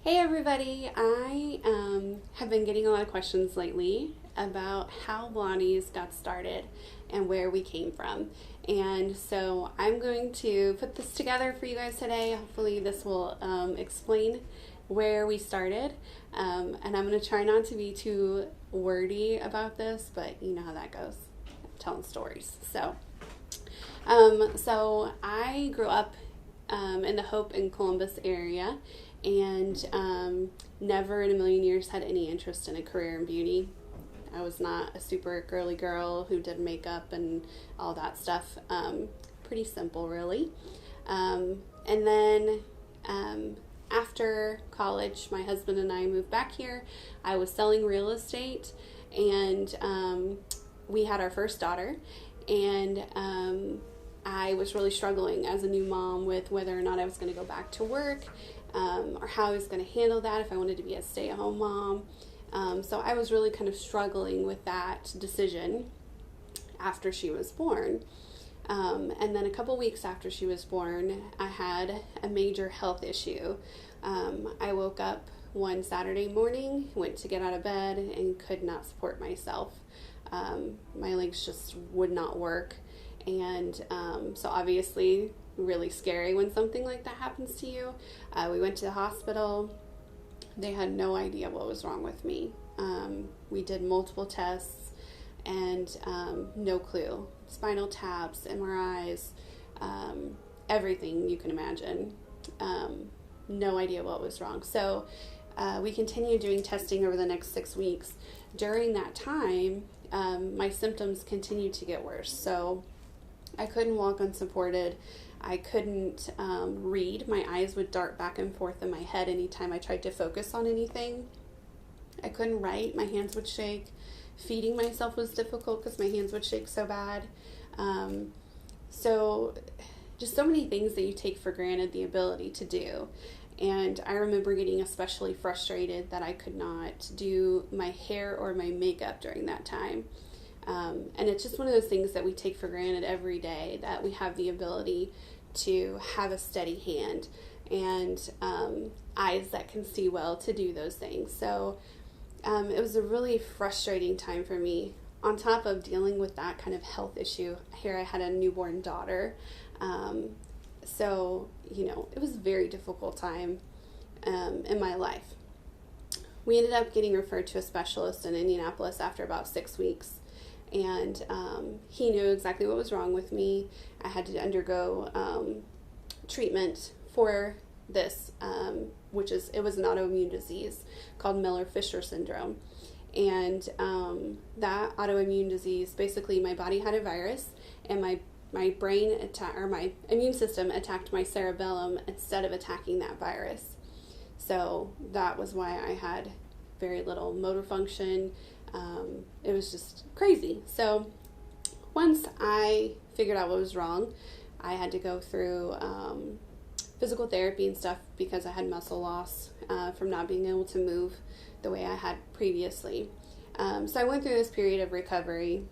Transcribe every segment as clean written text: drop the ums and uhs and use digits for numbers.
Hey everybody, I have been getting a lot of questions lately about how Blondies got started and where we came from. And so I'm going to put this together for you guys today. Hopefully this will explain where we started. And I'm going to try not to be too wordy about this, but you know how that goes. I'm telling stories. So I grew up in the Hope and Columbus area, and never in a million years had any interest in a career in beauty. I was not a super girly girl who did makeup and all that stuff. Pretty simple, really. And then after college, my husband and I moved back here. I was selling real estate, and we had our first daughter, and I was really struggling as a new mom with whether or not I was going to go back to work, or how I was going to handle that if I wanted to be a stay-at-home mom. So I was really kind of struggling with that decision after she was born. And then a couple weeks after she was born, I had a major health issue. I woke up one Saturday morning, went to get out of bed, and could not support myself. My legs just would not work. And so obviously really scary when something like that happens to you. We went to the hospital. They had no idea what was wrong with me. We did multiple tests and no clue. Spinal taps, MRIs, everything you can imagine. No idea what was wrong. So we continued doing testing over the next 6 weeks. During that time, my symptoms continued to get worse. So I couldn't walk unsupported. I couldn't read. My eyes would dart back and forth in my head anytime I tried to focus on anything. I couldn't write. My hands would shake. Feeding myself was difficult because my hands would shake so bad. So just so many things that you take for granted the ability to do. And I remember getting especially frustrated that I could not do my hair or my makeup during that time. And it's just one of those things that we take for granted every day, that we have the ability to have a steady hand and eyes that can see well to do those things. So it was a really frustrating time for me. On top of dealing with that kind of health issue, here I had a newborn daughter. So, it was a very difficult time in my life. We ended up getting referred to a specialist in Indianapolis after about 6 weeks. And he knew exactly what was wrong with me. I had to undergo treatment for this, it was an autoimmune disease called Miller-Fisher syndrome. And that autoimmune disease, basically my body had a virus, and my brain my immune system attacked my cerebellum instead of attacking that virus. So that was why I had very little motor function. It was just crazy. So once I figured out what was wrong, I had to go through physical therapy and stuff because I had muscle loss from not being able to move the way I had previously. So I went through this period of recovery,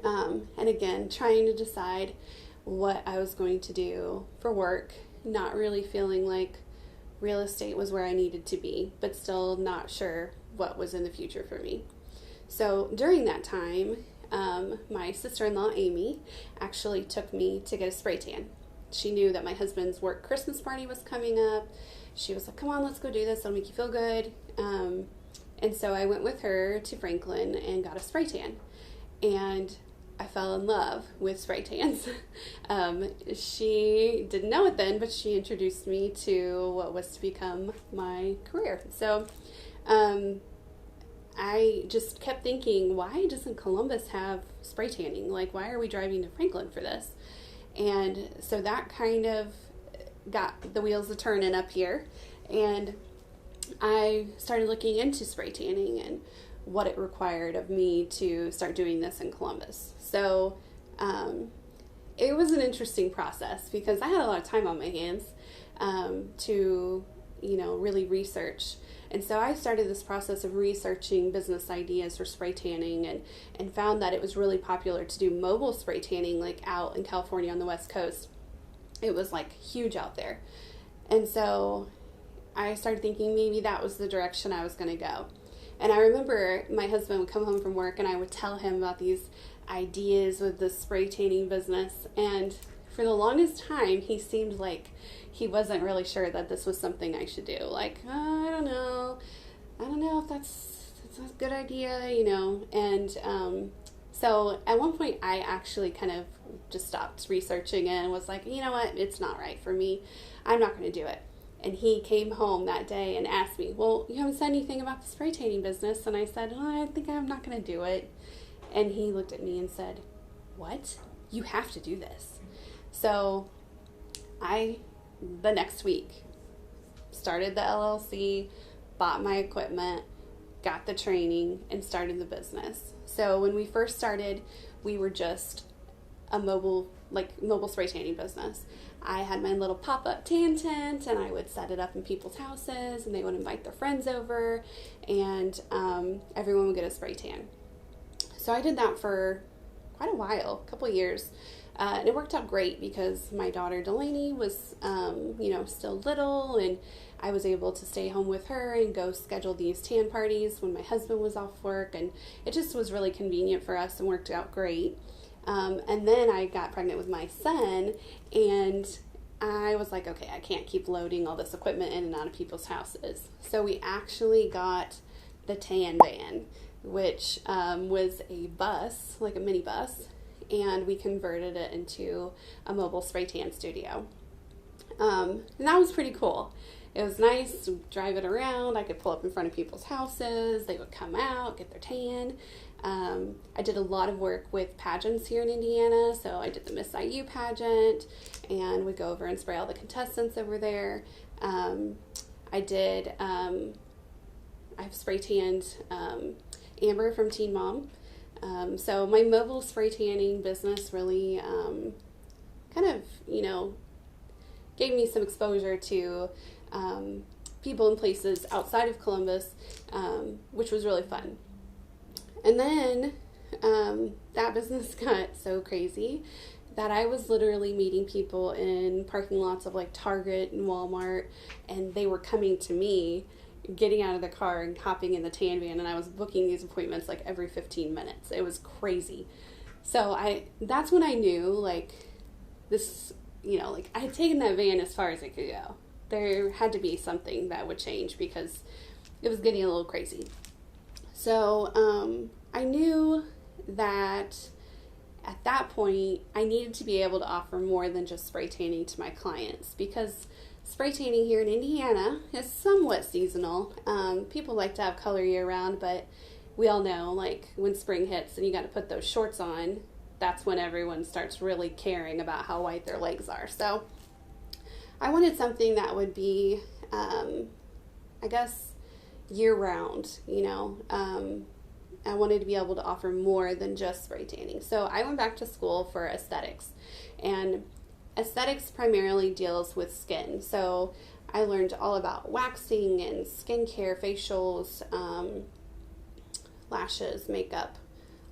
and again, trying to decide what I was going to do for work, not really feeling like real estate was where I needed to be, but still not sure what was in the future for me. So during that time, my sister-in-law, Amy, actually took me to get a spray tan. She knew that my husband's work Christmas party was coming up. She was like, come on, let's go do this. It'll make you feel good. And so I went with her to Franklin and got a spray tan. And I fell in love with spray tans. She didn't know it then, but she introduced me to what was to become my career. So I just kept thinking, why doesn't Columbus have spray tanning? Like, why are we driving to Franklin for this? And so that kind of got the wheels a-turning up here. And I started looking into spray tanning and what it required of me to start doing this in Columbus. So it was an interesting process because I had a lot of time on my hands to really research. And so I started this process of researching business ideas for spray tanning and found that it was really popular to do mobile spray tanning, like out in California on the West Coast. It was like huge out there. And so I started thinking maybe that was the direction I was going to go. And I remember my husband would come home from work and I would tell him about these ideas with the spray tanning business. And for the longest time, he seemed like he wasn't really sure that this was something I should do. Like, oh, I don't know if that's a good idea, you know. And so at one point, I actually kind of just stopped researching it and was like, you know what, it's not right for me. I'm not going to do it. And he came home that day and asked me, well, you haven't said anything about the spray tanning business. And I said, oh, I think I'm not going to do it. And he looked at me and said, what? You have to do this. So the next week, started the LLC, bought my equipment, got the training, and started the business. So when we first started, we were just a mobile spray tanning business. I had my little pop-up tan tent, and I would set it up in people's houses, and they would invite their friends over, and everyone would get a spray tan. So I did that for quite a while, a couple of years, and it worked out great because my daughter Delaney was, still little, and I was able to stay home with her and go schedule these tan parties when my husband was off work, and it just was really convenient for us and worked out great. And then I got pregnant with my son, and I was like, okay, I can't keep loading all this equipment in and out of people's houses. So we actually got the tan van, which was a bus, like a mini bus, and we converted it into a mobile spray tan studio. And that was pretty cool. It was nice to drive it around. I could pull up in front of people's houses. They would come out, get their tan. I did a lot of work with pageants here in Indiana. So I did the Miss IU pageant, and would go over and spray all the contestants over there. I've spray tanned Amber from Teen Mom. So my mobile spray tanning business really gave me some exposure to people and places outside of Columbus, which was really fun. And then that business got so crazy that I was literally meeting people in parking lots of like Target and Walmart, and they were coming to me, getting out of the car and hopping in the tan van, and I was booking these appointments like every 15 minutes. It was crazy. So that's when I knew like this, I had taken that van as far as it could go. There had to be something that would change because it was getting a little crazy. So I knew that at that point I needed to be able to offer more than just spray tanning to my clients, because spray tanning here in Indiana is somewhat seasonal. People like to have color year round, but we all know like when spring hits and you got to put those shorts on, that's when everyone starts really caring about how white their legs are. So I wanted something that would be, year round, I wanted to be able to offer more than just spray tanning. So I went back to school for aesthetics, and aesthetics primarily deals with skin. So I learned all about waxing and skincare, facials, lashes, makeup,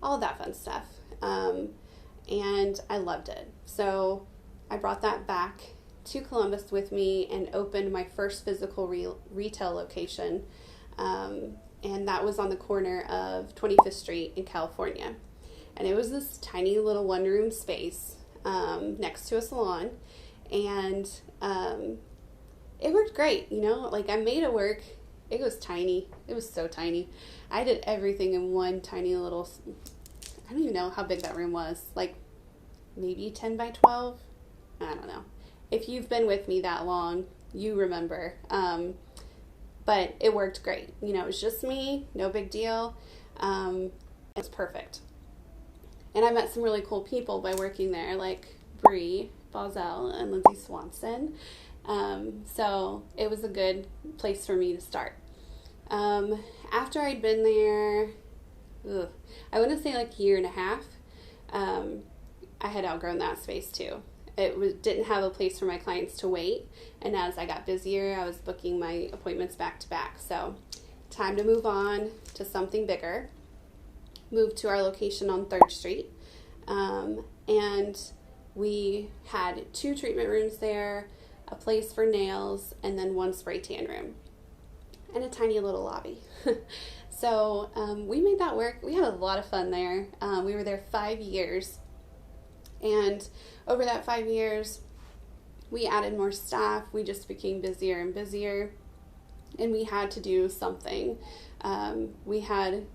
all of that fun stuff. And I loved it. So I brought that back to Columbus with me and opened my first physical retail location. And that was on the corner of 25th Street in California. And it was this tiny little one-room space next to a salon. And it worked great, I made it work. It was tiny. It was so tiny. I did everything in one tiny little, I don't even know how big that room was, like maybe 10 by 12. I don't know. If you've been with me that long, you remember. But it worked great. It was just me, no big deal. It was perfect. And I met some really cool people by working there, like Bree Bozell and Lindsay Swanson. So it was a good place for me to start. After I'd been there, I want to say like a year and a half, I had outgrown that space too. It didn't have a place for my clients to wait, and as I got busier, I was booking my appointments back to back. So time to move on to something bigger. Moved to our location on 3rd Street, and we had 2 treatment rooms there, a place for nails, and then one spray tan room, and a tiny little lobby. So we made that work. We had a lot of fun there. We were there 5 years, and over that 5 years, we added more staff. We just became busier and busier, and we had to do something. We had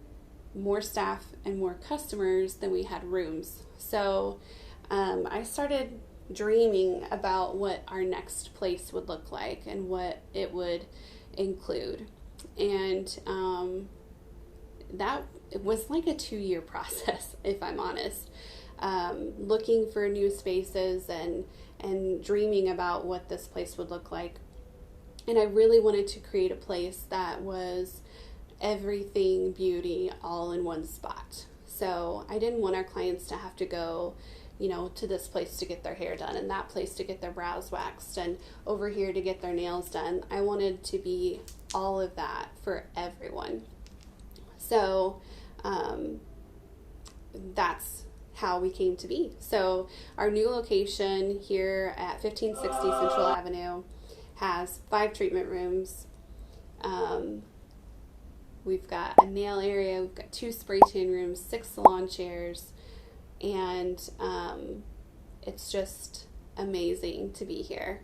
more staff and more customers than we had rooms. So I started dreaming about what our next place would look like and what it would include. And that it was like a 2-year process, if I'm honest, looking for new spaces and dreaming about what this place would look like. And I really wanted to create a place that was everything beauty all in one spot. So I didn't want our clients to have to go, to this place to get their hair done and that place to get their brows waxed and over here to get their nails done. I wanted to be all of that for everyone. So that's how we came to be. So our new location here at 1560 Central Avenue has 5 treatment rooms. We've got a nail area, we've got 2 spray tan rooms, 6 salon chairs, and it's just amazing to be here.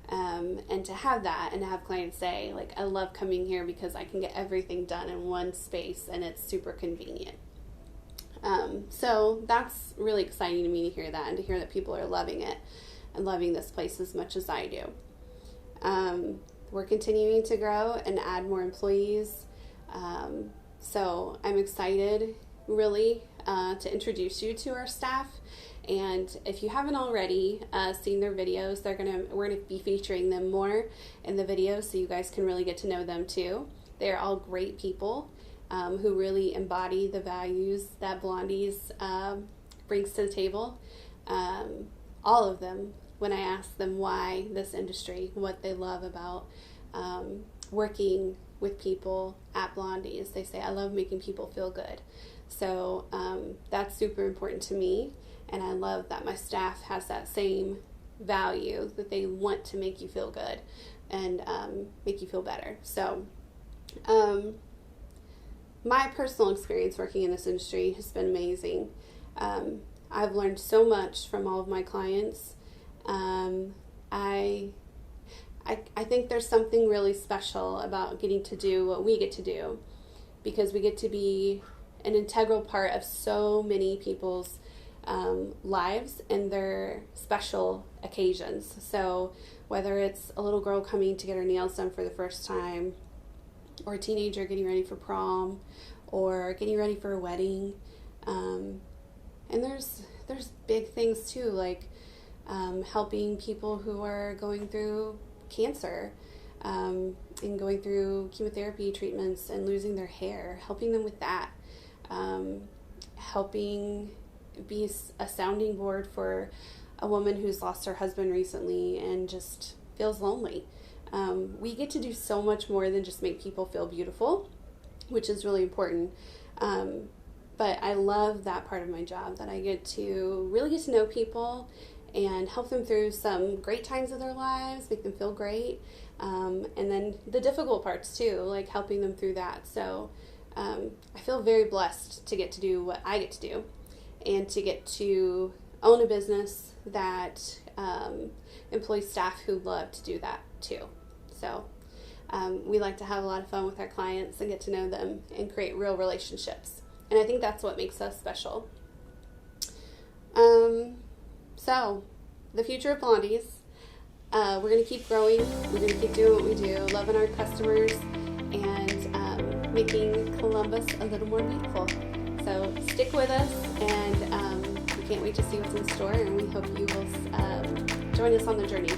And to have that and to have clients say, like, I love coming here because I can get everything done in one space and it's super convenient. So that's really exciting to me to hear that and to hear that people are loving it and loving this place as much as I do. We're continuing to grow and add more employees. So I'm excited really to introduce you to our staff. And if you haven't already seen their videos, we're gonna be featuring them more in the videos so you guys can really get to know them too. They're all great people who really embody the values that Blondie's brings to the table. All of them, when I ask them why this industry, what they love about working with people at Blondie's, they say, I love making people feel good. So that's super important to me. And I love that my staff has that same value, that they want to make you feel good and make you feel better. So my personal experience working in this industry has been amazing. I've learned so much from all of my clients. I think there's something really special about getting to do what we get to do, because we get to be an integral part of so many people's lives and their special occasions. So whether it's a little girl coming to get her nails done for the first time, or a teenager getting ready for prom, or getting ready for a wedding, and there's big things too, like helping people who are going through cancer and going through chemotherapy treatments and losing their hair, helping them with that, helping be a sounding board for a woman who's lost her husband recently and just feels lonely. We get to do so much more than just make people feel beautiful, which is really important. But I love that part of my job, that I get to really get to know people and help them through some great times of their lives, make them feel great, and then the difficult parts too, like helping them through that. So I feel very blessed to get to do what I get to do, and to get to own a business that employs staff who love to do that too. So we like to have a lot of fun with our clients and get to know them and create real relationships. And I think that's what makes us special. So the future of Blondie's, we're going to keep growing. We're going to keep doing what we do, loving our customers and making Columbus a little more beautiful. So stick with us, and we can't wait to see what's in store, and we hope you will join us on the journey.